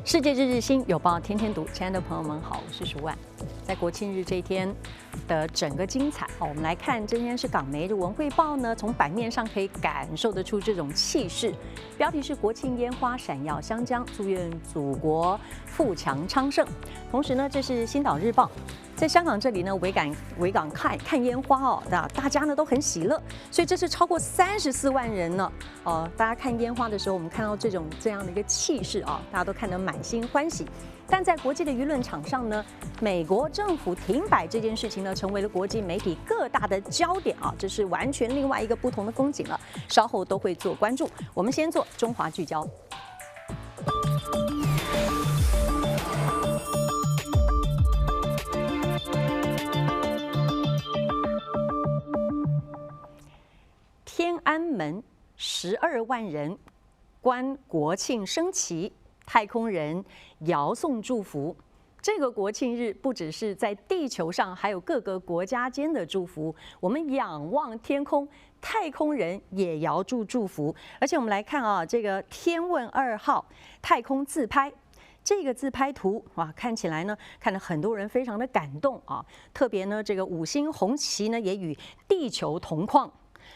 世界日日新有报天天读，亲爱的朋友们好，我是舒万。在国庆日这一天的整个精彩，好，我们来看今天是港媒的文汇报呢，从版面上可以感受得出这种气势。标题是国庆烟花闪耀湘江，祝愿祖国富强昌盛。同时呢，这是星岛日报。在香港这里呢，维港看烟花哦，大家呢都很喜乐，所以这是超过34万人呢。大家看烟花的时候，我们看到这样的一个气势啊，大家都看得满心欢喜。但在国际的舆论场上呢，美国政府停摆这件事情呢，成为了国际媒体各大的焦点啊，这是完全另外一个不同的风景了。稍后都会做关注，我们先做中华聚焦。天安门12万人观国庆升旗，太空人遥送祝福。这个国庆日不只是在地球上，还有各个国家间的祝福。我们仰望天空，太空人也遥祝福。而且我们来看啊，这个天问2号太空自拍。这个自拍图哇，看起来呢，看得很多人非常的感动啊。特别呢，这个5星红旗呢，也与地球同框。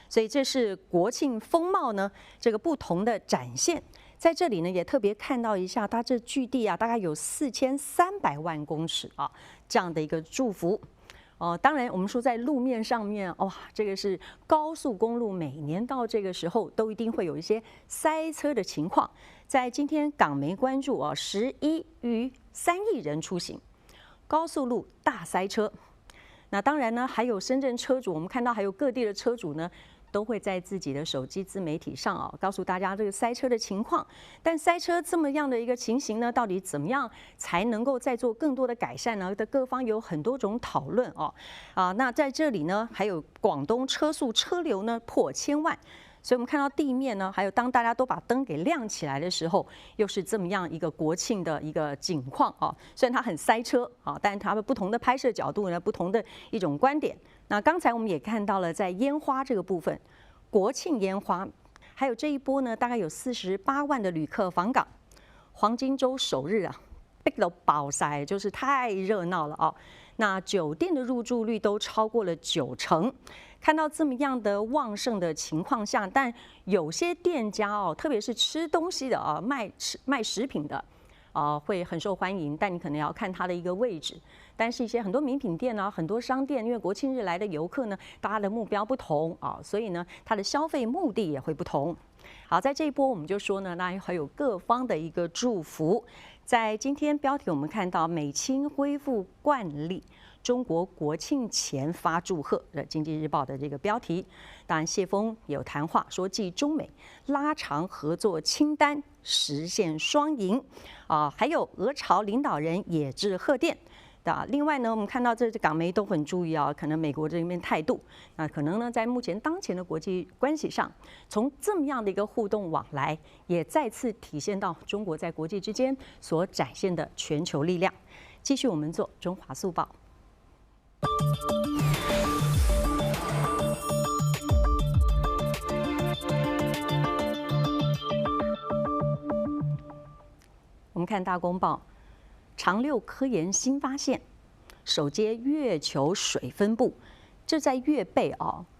所以这是国庆风貌呢，这个不同的展现。在这里呢，也特别看到一下，它这距地啊，大概有4300万公尺啊，这样的一个祝福。当然我们说在路面上面，哇，这个是高速公路，每年到这个时候都一定会有一些塞车的情况。在今天港媒关注啊，11逾3亿人出行，高速路大塞车。那当然呢，还有深圳车主，我们看到还有各地的车主呢，都会在自己的手机自媒体上啊，告诉大家这个塞车的情况。但塞车这么样的一个情形呢，到底怎么样才能够再做更多的改善呢？的各方有很多种讨论哦。那在这里呢，还有广东车速车流呢破1000万。所以我们看到地面呢，还有当大家都把灯给亮起来的时候，又是这么样一个国庆的一个景况啊。虽然它很塞车啊，但是它们不同的拍摄角度呢，不同的一种观点。那刚才我们也看到了，在烟花这个部分，国庆烟花，还有这一波呢，大概有48万的旅客访港。黄金周首日啊，逼到爆晒，就是太热闹了啊。那酒店的入住率都超过了90%。看到这么样的旺盛的情况下，但有些店家哦，特别是吃东西的啊，卖食品的会很受欢迎，但你可能要看它的一个位置。但是一些很多名品店啊，很多商店，因为国庆日来的游客呢，大家的目标不同啊，所以呢，它的消费目的也会不同。好，在这一波我们就说呢，那还有各方的一个祝福。在今天标题我们看到美清恢复惯例。中国国庆前发祝贺的《经济日报》的这个标题，当然谢峰有谈话说，继中美拉长合作清单，实现双赢还有俄朝领导人也致贺电。另外呢，我们看到这港媒都很注意啊，可能美国这边态度，那可能呢，在目前当前的国际关系上，从这么样的一个互动往来，也再次体现到中国在国际之间所展现的全球力量。继续我们做中华速报。我们看大公报，长六科研新发现，首接月球水分布，这在月背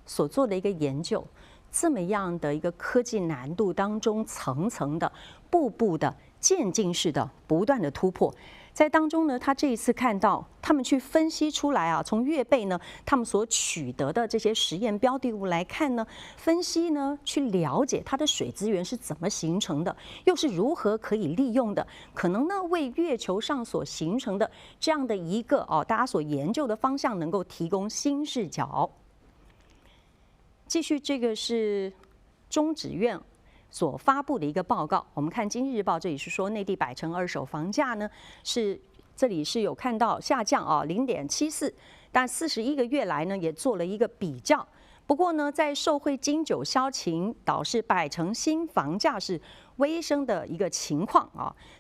所做的一个研究，这么样的一个科技难度当中，层层的、步步的、渐进式的不断的突破。在当中呢，他这一次看到他们去分析出来啊，从月背呢，他们所取得的这些实验标的物来看呢，分析呢，去了解它的水资源是怎么形成的，又是如何可以利用的，可能呢，为月球上所形成的这样的一个大家所研究的方向，能够提供新视角。继续，这个是中指院所发布的一个报告，我们看《经济日报》这里是说，内地百城二手房价呢这里是有看到下降0.74，但41个月来呢也做了一个比较。不过呢，在受惠金九消情导致百城新房价是微升的一个情况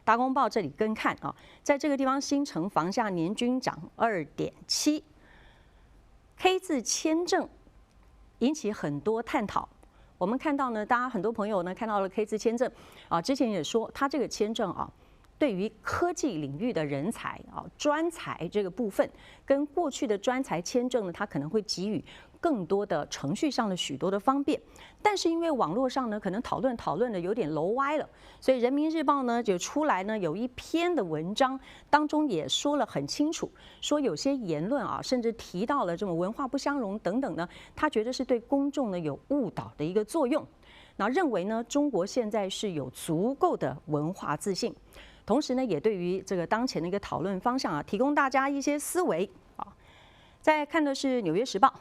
大公报这里跟看在这个地方新城房价年均涨2.7，K 字签证引起很多探讨。我们看到呢，大家很多朋友呢看到了 K 字签证之前也说它这个签证对于科技领域的人才专才这个部分，跟过去的专才签证呢，它可能会给予更多的程序上的许多的方便。但是因为网络上呢，可能讨论的有点楼歪了，所以人民日报呢就出来呢有一篇的文章当中也说了很清楚，说有些言论甚至提到了这种文化不相容等等呢，他觉得是对公众呢有误导的一个作用。那认为呢，中国现在是有足够的文化自信。同时呢，也对于这个当前的一个讨论方向提供大家一些思维再看的是《纽约时报》，《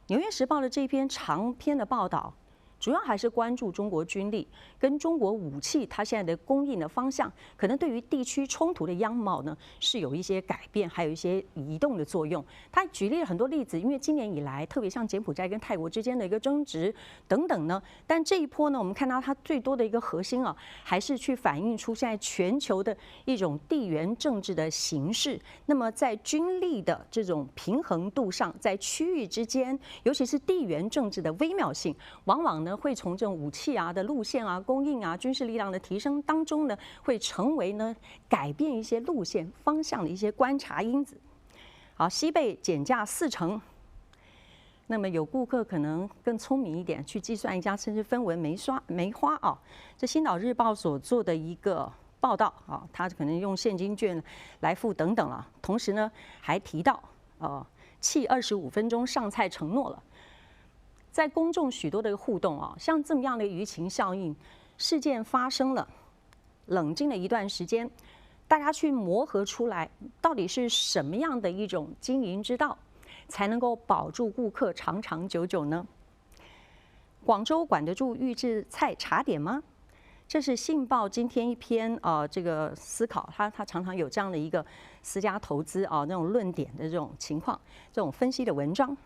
纽约时报》的这篇长篇的报道，主要还是关注中国军力跟中国武器它现在的供应的方向，可能对于地区冲突的样貌呢是有一些改变，还有一些移动的作用。他举例了很多例子，因为今年以来，特别像柬埔寨跟泰国之间的一个争执等等呢，但这一波呢，我们看到它最多的一个核心还是去反映出现在全球的一种地缘政治的形势。那么在军力的这种平衡度上，在区域之间，尤其是地缘政治的微妙性，往往呢会从这种武器的路线供应军事力量的提升当中呢，会成为呢改变一些路线方向的一些观察因子。好，西贝减价40%，那么有顾客可能更聪明一点，去计算一下，甚至分文没花这《星岛日报》所做的一个报道他可能用现金券来付等等了。同时呢，还提到弃25分钟上菜承诺了。在公众许多的互动像这么样的舆情效应，事件发生了，冷静了一段时间，大家去磨合出来，到底是什么样的一种经营之道，才能够保住顾客长长久久呢？广州管得住预制菜茶点吗？这是《信报》今天一篇这个思考，他常常有这样的一个私家投资那种论点的这种情况，这种分析的文章。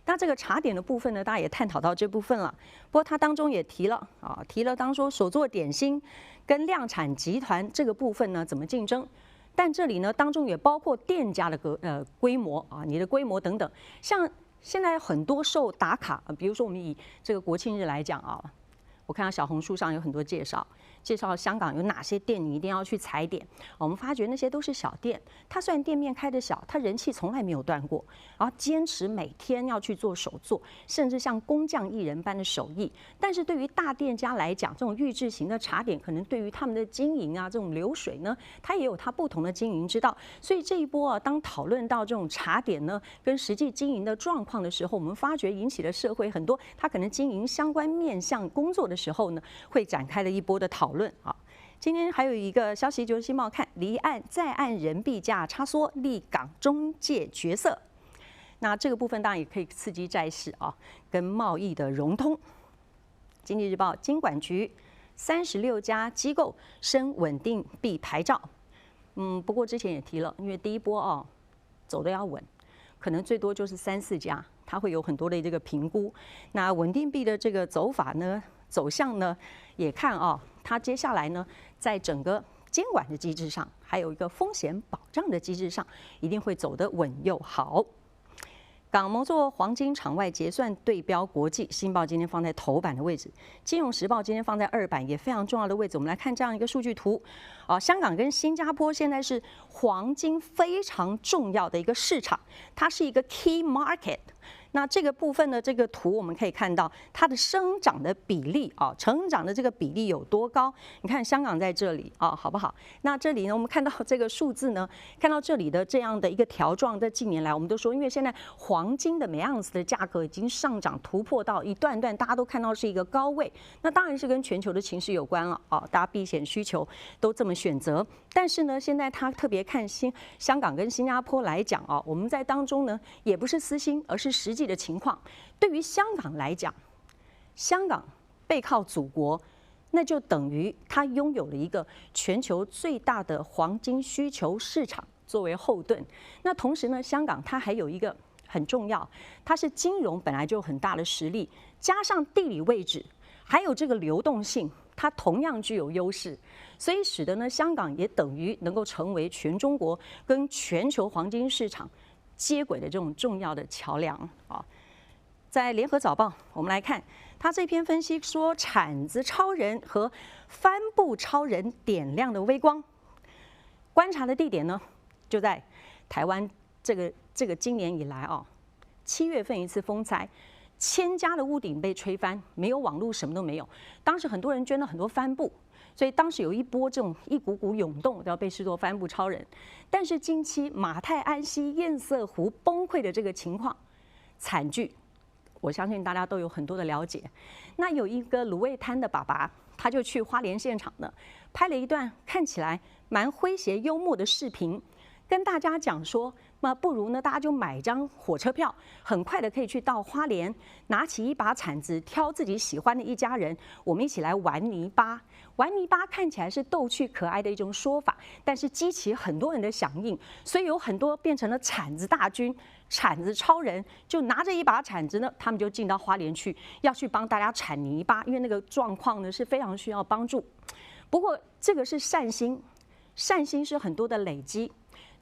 那这个茶点的部分呢，大家也探讨到这部分了。不过它当中也提了当说手做点心跟量产集团这个部分呢怎么竞争，但这里呢当中也包括店家的规模你的规模等等。像现在很多受打卡比如说我们以这个国庆日来讲我看到小红书上有很多介绍香港有哪些店你一定要去踩点。我们发觉那些都是小店，它虽然店面开得小，它人气从来没有断过，然后坚持每天要去做手作，甚至像工匠艺人般的手艺。但是对于大店家来讲，这种预制型的茶点，可能对于他们的经营这种流水呢，它也有它不同的经营之道。所以这一波当讨论到这种茶点呢跟实际经营的状况的时候，我们发觉引起了社会很多它可能经营相关面向工作的时候呢，会展开了一波的讨论。今天还有一个消息，就是《新报》看离岸在岸人币价差缩，立港中介角色。那这个部分当然也可以刺激债市跟贸易的融通。《经济日报》金管局36家机构申稳定币牌照。不过之前也提了，因为第一波走的要稳，可能最多就是3、4家，它会有很多的这个评估。那稳定币的这个走法呢？走向呢，也看它接下来呢，在整个监管的机制上，还有一个风险保障的机制上，一定会走得稳又好。港摩做黄金场外结算对标国际，《新报》今天放在头版的位置，《金融时报》今天放在2版，也非常重要的位置。我们来看这样一个数据图香港跟新加坡现在是黄金非常重要的一个市场，它是一个 key market。那这个部分的这个图，我们可以看到它的生长的比例成长的这个比例有多高？你看香港在这里好不好？那这里呢，我们看到这个数字呢，看到这里的这样的一个条状，在近年来我们都说，因为现在黄金的每盎司的价格已经上涨突破到一段段，大家都看到是一个高位。那当然是跟全球的情势有关了大家避险需求都这么选择。但是呢，现在他特别看香港跟新加坡来讲我们在当中呢，也不是私心，而是实际的情况。对于香港来讲，香港背靠祖国，那就等于它拥有了一个全球最大的黄金需求市场作为后盾。那同时呢，香港它还有一个很重要，它是金融本来就有很大的实力，加上地理位置，还有这个流动性，它同样具有优势，所以使得呢，香港也等于能够成为全中国跟全球黄金市场接轨的这种重要的桥梁在联合早报，我们来看他这篇分析说，铲子超人和帆布超人点亮的微光。观察的地点呢，就在台湾这个今年以来7月份一次风灾，1000家的屋顶被吹翻，没有网络，什么都没有。当时很多人捐了很多帆布，所以当时有一波这种一股股涌动，都要被视作帆布超人。但是近期马太安溪堰塞湖崩溃的这个情况惨剧，我相信大家都有很多的了解。那有一个卤味摊的爸爸，他就去花莲现场呢，拍了一段看起来蛮诙谐幽默的视频，跟大家讲说，那不如呢，大家就买张火车票，很快的可以去到花莲，拿起一把铲子，挑自己喜欢的一家人，我们一起来玩泥巴。玩泥巴看起来是逗趣可爱的一种说法，但是激起很多人的响应，所以有很多变成了铲子大军、铲子超人，就拿着一把铲子呢，他们就进到花莲去，要去帮大家铲泥巴，因为那个状况呢是非常需要帮助。不过这个是善心，善心是很多的累积。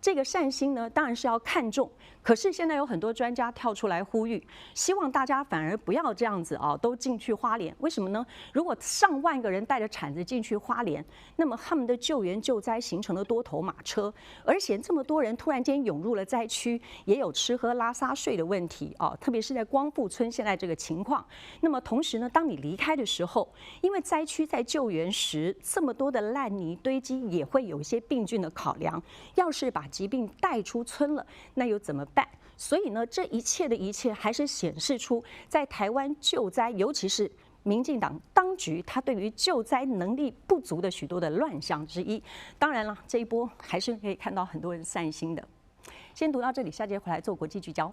这个善心呢，当然是要看重。可是现在有很多专家跳出来呼吁，希望大家反而不要这样子都进去花莲。为什么呢？如果上万个人带着铲子进去花莲，那么他们的救援救灾形成了多头马车，而且这么多人突然间涌入了灾区，也有吃喝拉撒睡的问题特别是在光复村现在这个情况。那么同时呢，当你离开的时候，因为灾区在救援时这么多的烂泥堆积，也会有一些病菌的考量。要是把疾病带出村了，那又怎么办？所以呢，这一切的一切还是显示出，在台湾救灾，尤其是民进党当局，他对于救灾能力不足的许多的乱象之一。当然了，这一波还是可以看到很多人善心的。先读到这里，下节回来做国际聚焦。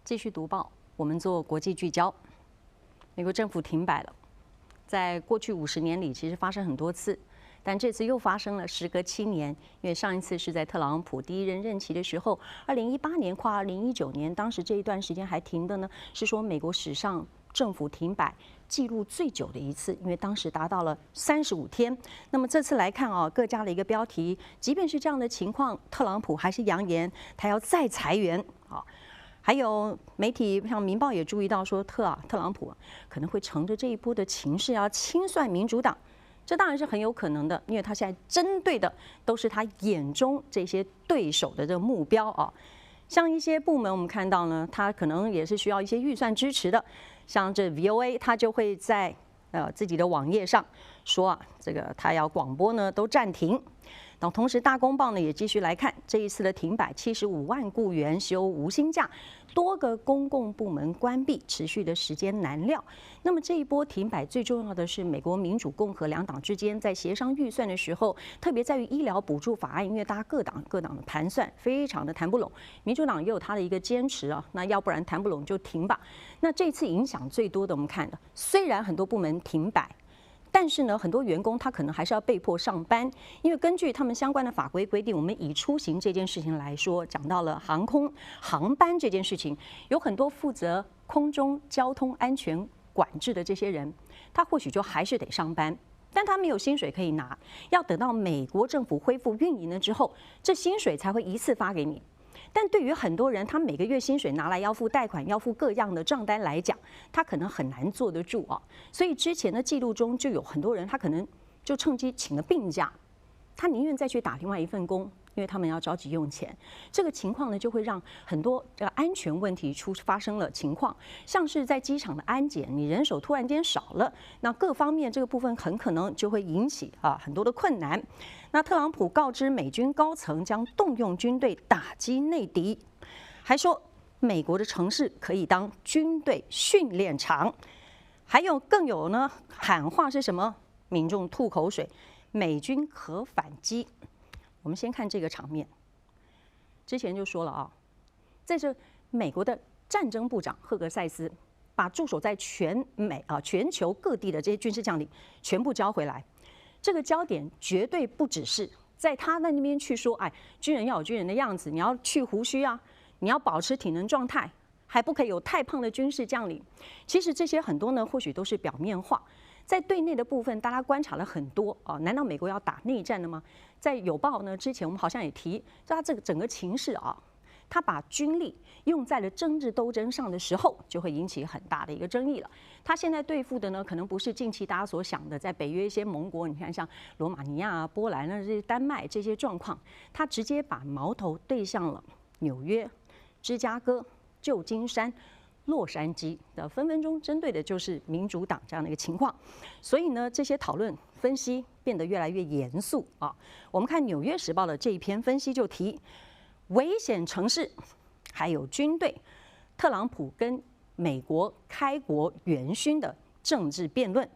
继续读报，我们做国际聚焦。美国政府停摆了，在过去50年里，其实发生很多次，但这次又发生了，时隔7年。因为上一次是在特朗普第1任任期的时候，2018年跨2019年，当时这一段时间还停的呢，是说美国史上政府停摆记录最久的一次，因为当时达到了35天。那么这次来看各家的一个标题，即便是这样的情况，特朗普还是扬言他要再裁员还有媒体像《民报》也注意到说，特朗普可能会乘着这一波的情势要清算民主党，这当然是很有可能的，因为他现在针对的都是他眼中这些对手的这个目标像一些部门，我们看到呢，他可能也是需要一些预算支持的，像这 VOA， 他就会在自己的网页上说这个他要广播呢都暂停。那同时，大公报呢也继续来看这一次的停摆，75万雇员休无薪假，多个公共部门关闭，持续的时间难料。那么这一波停摆最重要的是，美国民主共和两党之间在协商预算的时候，特别在于医疗补助法案，因为大家各党的盘算非常的谈不拢，民主党也有他的一个坚持那要不然谈不拢就停吧。那这次影响最多的，我们看的虽然很多部门停摆，但是呢，很多员工他可能还是要被迫上班，因为根据他们相关的法规规定，我们以出行这件事情来说，讲到了航班这件事情，有很多负责空中交通安全管制的这些人，他或许就还是得上班，但他没有薪水可以拿，要等到美国政府恢复运营了之后，这薪水才会一次发给你。但对于很多人，他每个月薪水拿来要付贷款、要付各样的账单来讲，他可能很难坐得住所以之前的记录中就有很多人，他可能就趁机请了病假，他宁愿再去打另外一份工，因为他们要着急用钱。这个情况呢，就会让很多安全问题发生了情况，像是在机场的安检，你人手突然间少了，那各方面这个部分很可能就会引起很多的困难。那特朗普告知美军高层将动用军队打击内敌，还说美国的城市可以当军队训练场，还有更有呢喊话是什么？民众吐口水，美军可反击。我们先看这个场面，之前就说了这是美国的战争部长赫格塞斯把驻守在全球各地的这些军事将领全部交回来。这个焦点绝对不只是在他那边去说，哎，军人要有军人的样子，你要去胡须啊，你要保持体能状态，还不可以有太胖的军事将领。其实这些很多呢，或许都是表面化。在对内的部分，大家观察了很多啊，难道美国要打内战了吗？在友报呢之前，我们好像也提，它这个整个情势啊，他把军力用在了政治斗争上的时候，就会引起很大的一个争议了。他现在对付的呢，可能不是近期大家所想的，在北约一些盟国，你看像罗马尼亚、波兰这些丹麦这些状况，他直接把矛头对向了纽约、芝加哥、旧金山、洛杉矶的，分分钟针对的就是民主党这样的一个情况。所以呢，这些讨论分析变得越来越严肃啊。我们看《纽约时报》的这一篇分析就提，危险城市还有军队，特朗普跟美国开国元勋的政治辩论。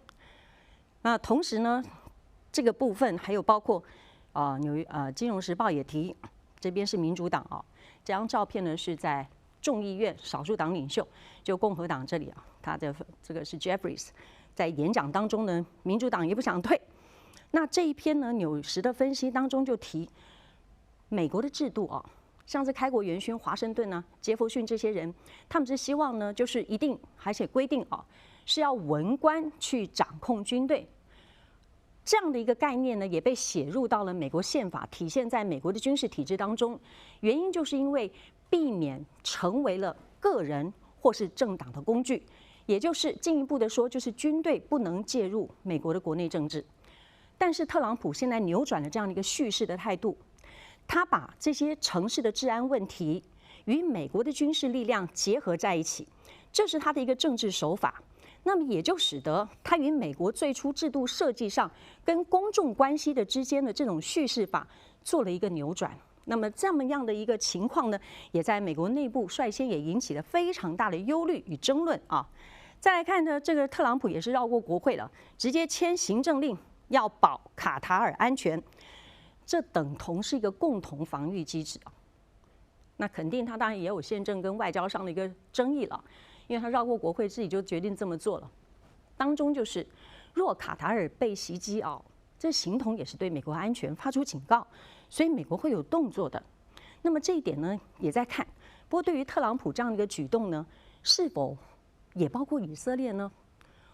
那同时呢，这个部分还有包括金融时报也提，这边是民主党啊，这张照片呢是在众议院少数党领袖，就共和党这里啊，他的这个是 Jeffries， 在演讲当中呢，民主党也不想退。那这一篇呢，纽时的分析当中就提，美国的制度啊，像是开国元勋华盛顿呢、杰弗逊这些人，他们是希望呢，就是一定而且规定啊，是要文官去掌控军队。这样的一个概念呢，也被写入到了美国宪法，体现在美国的军事体制当中。原因就是因为避免成为了个人或是政党的工具，也就是进一步的说，就是军队不能介入美国的国内政治。但是特朗普现在扭转了这样的一个叙事的态度，他把这些城市的治安问题与美国的军事力量结合在一起，这是他的一个政治手法。那么也就使得他与美国最初制度设计上跟公众关系的之间的这种叙事法做了一个扭转。那么这么样的一个情况呢，也在美国内部率先也引起了非常大的忧虑与争论啊。再来看呢，这个特朗普也是绕过国会了，直接签行政令要保卡塔尔安全，这等同是一个共同防御机制啊。那肯定他当然也有宪政跟外交上的一个争议了。因为他绕过国会，自己就决定这么做了。当中就是，若卡塔尔被袭击啊，这形同也是对美国安全发出警告，所以美国会有动作的。那么这一点呢，也在看。不过对于特朗普这样的一个举动呢，是否也包括以色列呢？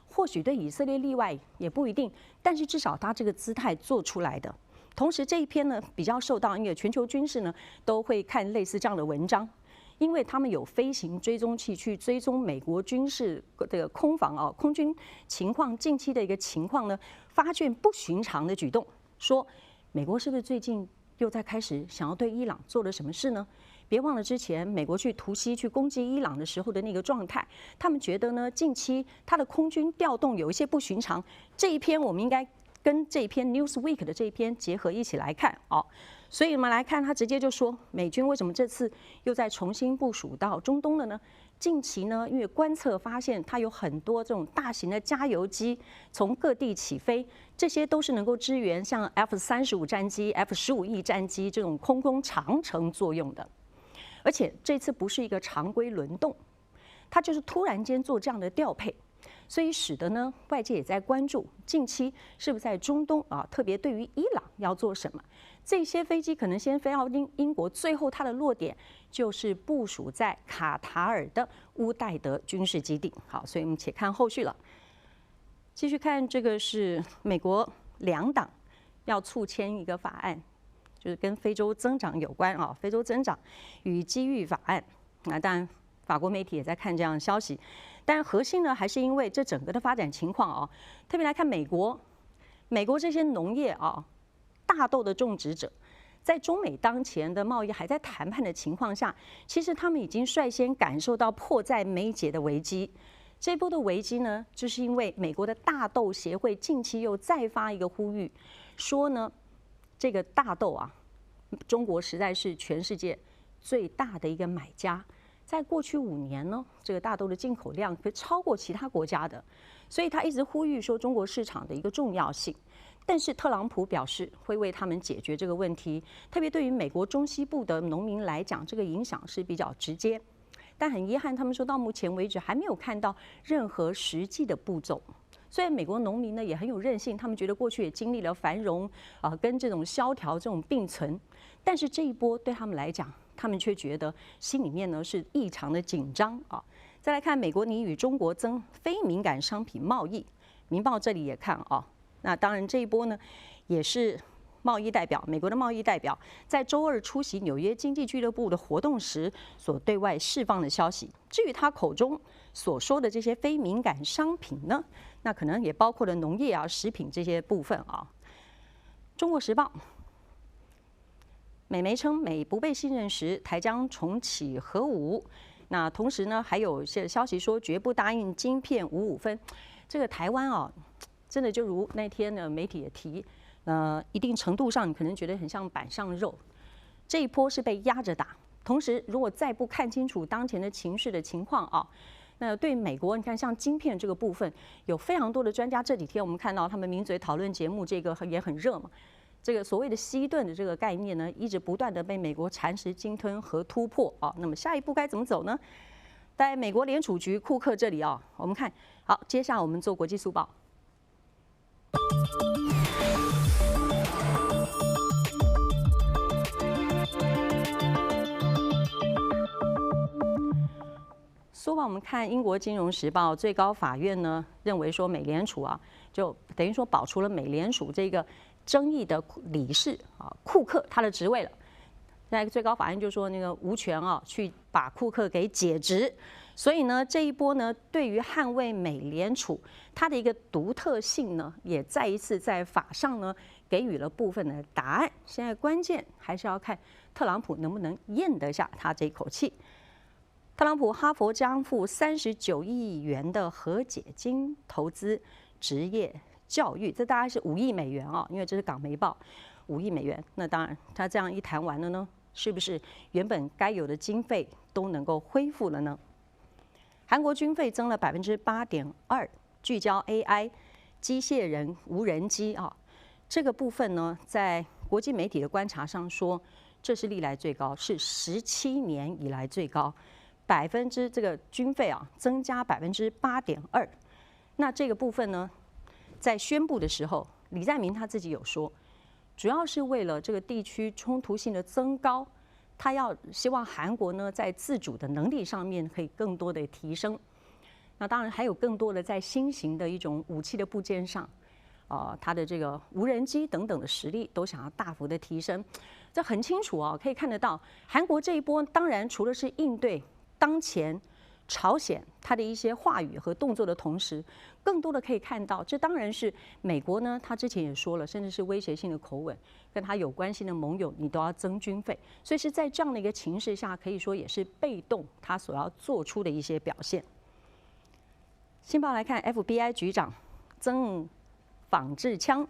或许对以色列例外也不一定，但是至少他这个姿态做出来的。同时这一篇呢，比较受到因为全球军事呢都会看类似这样的文章。因为他们有飞行追踪器去追踪美国军事的空防啊、空军情况，近期的一个情况呢，发现不寻常的举动，说美国是不是最近又在开始想要对伊朗做了什么事呢？别忘了之前美国去突袭去攻击伊朗的时候的那个状态，他们觉得呢，近期他的空军调动有一些不寻常。这一篇我们应该跟这一篇 Newsweek 的这一篇结合一起来看啊。所以我们来看，他直接就说，美军为什么这次又再重新部署到中东了呢？近期呢，因为观测发现，它有很多这种大型的加油机从各地起飞，这些都是能够支援像 F-35战机、F-15E 战机这种空中长程作用的。而且这次不是一个常规轮动，它就是突然间做这样的调配。所以使得呢，外界也在关注近期是不是在中东啊，特别对于伊朗要做什么。这些飞机可能先飞到英国，最后它的落点就是部署在卡塔尔的乌代德军事基地。好，所以我们且看后续了。继续看这个是美国两党要促签一个法案，就是跟非洲增长有关啊，非洲增长与机遇法案。那当然，法国媒体也在看这样的消息。但核心呢，还是因为这整个的发展情况啊，特别来看美国这些农业啊，大豆的种植者，在中美当前的贸易还在谈判的情况下，其实他们已经率先感受到迫在眉睫的危机。这波的危机呢，就是因为美国的大豆协会近期又再发一个呼吁，说呢，这个大豆啊，中国实在是全世界最大的一个买家。在过去5年呢，这个大豆的进口量会超过其他国家的，所以他一直呼吁说中国市场的一个重要性。但是特朗普表示会为他们解决这个问题，特别对于美国中西部的农民来讲，这个影响是比较直接。但很遗憾，他们说到目前为止还没有看到任何实际的步骤。所以美国农民呢也很有韧性，他们觉得过去也经历了繁荣跟这种萧条这种并存，但是这一波对他们来讲，他们却觉得心里面呢是异常的紧张啊。再来看美国拟与中国增非敏感商品贸易，《民报》这里也看啊。那当然这一波呢也是贸易代表，美国的贸易代表在周二出席纽约经济俱乐部的活动时所对外释放的消息。至于他口中所说的这些非敏感商品呢，那可能也包括了农业啊、食品这些部分啊。中国时报。美媒称，美不被信任时，台将重启核武。那同时呢，还有一些消息说，绝不答应晶片55分。这个台湾啊，真的就如那天呢，媒体也提，一定程度上你可能觉得很像板上肉。这一波是被压着打。同时，如果再不看清楚当前的情势的情况啊，那对美国，你看像晶片这个部分，有非常多的专家。这几天我们看到他们名嘴讨论节目，这个也很热嘛。这个所谓的西顿的这个概念呢，一直不断的被美国蚕食、鲸吞和突破啊。那么下一步该怎么走呢？在美国联储局库克这里啊，我们看好，接下来我们做国际速报。速报我们看英国金融时报，最高法院呢认为说美联储啊，就等于说保除了美联储这个争议的理事啊库克他的职位了。在最高法院就说那个无权啊去把库克给解职，所以呢这一波呢对于捍卫美联储它的一个独特性呢，也再一次在法上呢给予了部分的答案。现在关键还是要看特朗普能不能咽得下他这口气。特朗普哈佛将付39亿元的和解金投资职业教育，这大概是5亿美元啊，因为这是港媒报，5亿美元。那当然，他这样一谈完了呢，是不是原本该有的经费都能够恢复了呢？韩国军费增了8.2%，聚焦 AI、机械人、无人机啊，这个部分呢，在国际媒体的观察上说，这是历来最高，是17年以来最高。这个军费啊增加8.2%，那这个部分呢，在宣布的时候，李在明他自己有说，主要是为了这个地区冲突性的增高，他要希望韩国呢在自主的能力上面可以更多的提升。那当然还有更多的在新型的一种武器的部件上，它的这个无人机等等的实力都想要大幅的提升。这很清楚啊，可以看得到，韩国这一波当然除了是应对当前朝鲜它的一些话语和动作的同时，更多的可以看到，这当然是美国呢，他之前也说了，甚至是威胁性的口吻，跟他有关系的盟友，你都要增军费，所以是在这样的一个情势下，可以说也是被动他所要做出的一些表现。新报来看 ，FBI 局长增仿制枪，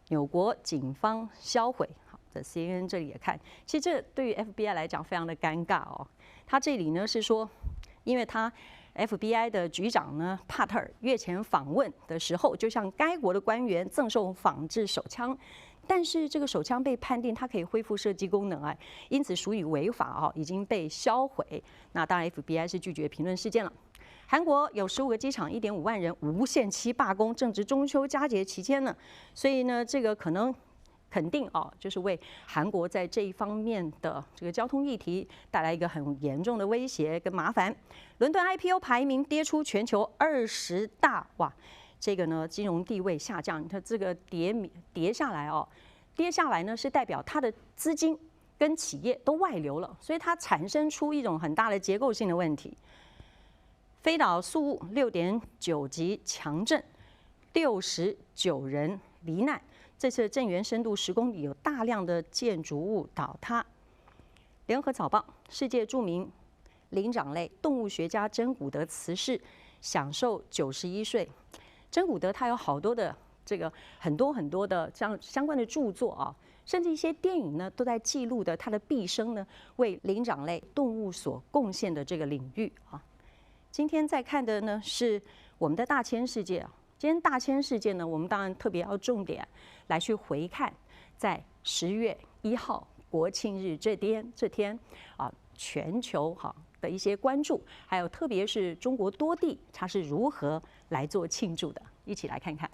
纽国警方销毁。好，这 CNN 这里也看，其实这对于 FBI 来讲非常的尴尬哦。他这里呢是说，因为他 FBI 的局长呢帕特尔月前访问的时候，就向该国的官员赠送仿制手枪，但是这个手枪被判定它可以恢复射击功能因此属于违法已经被销毁。那当然 FBI 是拒绝评论事件了。韩国有15个机场，1.5万人无限期罢工，正值中秋佳节期间呢，所以呢这个肯定就是为韩国在这一方面的这个交通议题带来一个很严重的威胁跟麻烦。伦敦 IPO 排名跌出全球20大，哇，这个呢金融地位下降，你看这个跌下来跌下来呢是代表它的资金跟企业都外流了，所以它产生出一种很大的结构性的问题。飞岛宿务6.9级强震，69人罹难。这次震源深度10公里，有大量的建筑物倒塌。联合早报，世界著名灵长类动物学家珍古德辞世，享受91岁。珍古德他有好多的很多的这样相关的著作甚至一些电影呢都在记录的他的毕生呢为灵长类动物所贡献的这个领域今天在看的呢是我们的大千世界今天大千世界呢，我们当然特别要重点来去回看，在10月1号国庆日这天全球的一些关注，还有特别是中国多地它是如何来做庆祝的。一起来看看。